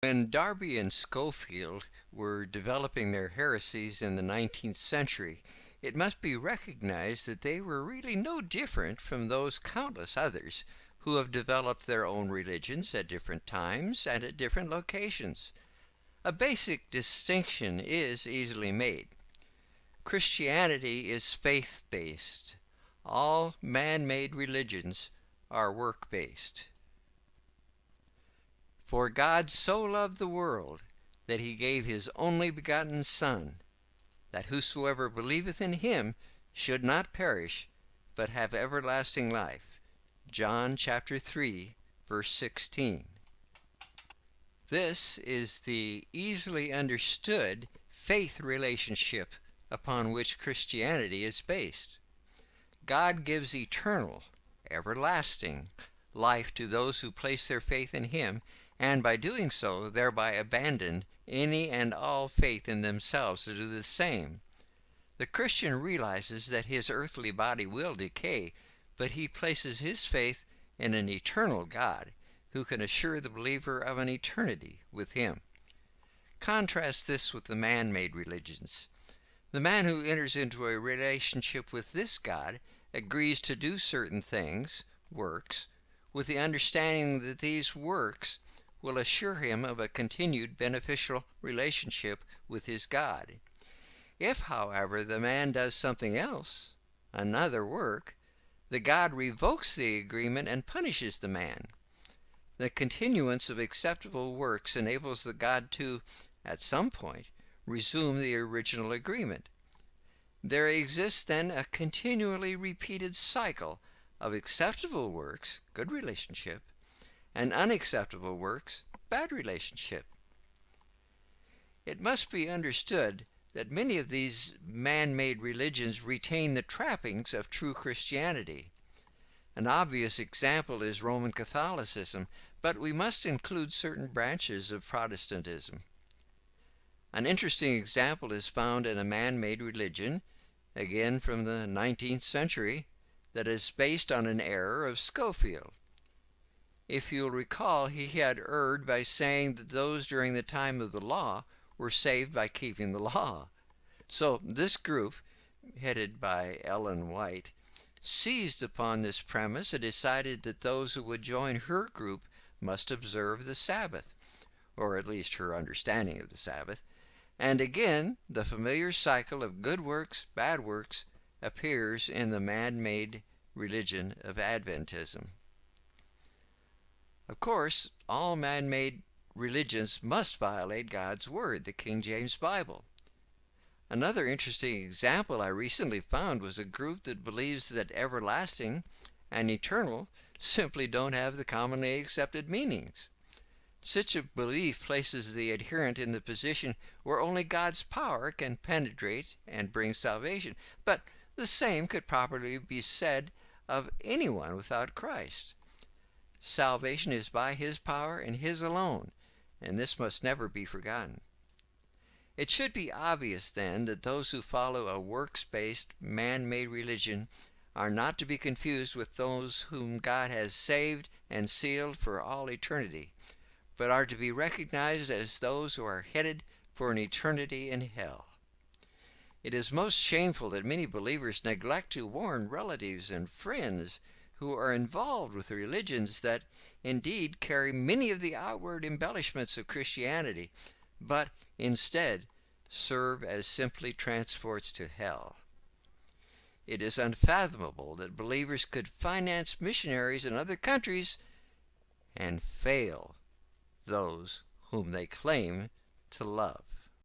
When Darby and Schofield were developing their heresies in the 19th century, it must be recognized that they were really no different from those countless others who have developed their own religions at different times and at different locations. A basic distinction is easily made. Christianity is faith-based. All man-made religions are work-based. For God so loved the world that he gave his only begotten Son, that whosoever believeth in him should not perish, but have everlasting life. John chapter 3, verse 16. This is the easily understood faith relationship upon which Christianity is based. God gives eternal, everlasting life to those who place their faith in him, and by doing so thereby abandon any and all faith in themselves to do the same. The Christian realizes that his earthly body will decay, but he places his faith in an eternal God who can assure the believer of an eternity with him. Contrast this with the man-made religions. The man who enters into a relationship with this God agrees to do certain things, works, with the understanding that these works will assure him of a continued beneficial relationship with his God. If, however, the man does something else, another work, the God revokes the agreement and punishes the man. The continuance of acceptable works enables the God to, at some point, resume the original agreement. There exists then a continually repeated cycle of acceptable works, good relationship, and unacceptable works, bad relationship. It must be understood that many of these man-made religions retain the trappings of true Christianity. An obvious example is Roman Catholicism, but we must include certain branches of Protestantism. An interesting example is found in a man-made religion, again from the 19th century, that is based on an error of Schofield. If you'll recall, he had erred by saying that those during the time of the law were saved by keeping the law. So this group, headed by Ellen White, seized upon this premise and decided that those who would join her group must observe the Sabbath, or at least her understanding of the Sabbath. And again, the familiar cycle of good works, bad works, appears in the man-made religion of Adventism. Of course, all man-made religions must violate God's Word, the King James Bible. Another interesting example I recently found was a group that believes that everlasting and eternal simply don't have the commonly accepted meanings. Such a belief places the adherent in the position where only God's power can penetrate and bring salvation, but the same could properly be said of anyone without Christ. Salvation is by his power and his alone, and this must never be forgotten. It should be obvious then that those who follow a works-based, man-made religion are not to be confused with those whom God has saved and sealed for all eternity, but are to be recognized as those who are headed for an eternity in hell. It is most shameful that many believers neglect to warn relatives and friends who are involved with religions that indeed carry many of the outward embellishments of Christianity, but instead serve as simply transports to hell. It is unfathomable that believers could finance missionaries in other countries and fail those whom they claim to love.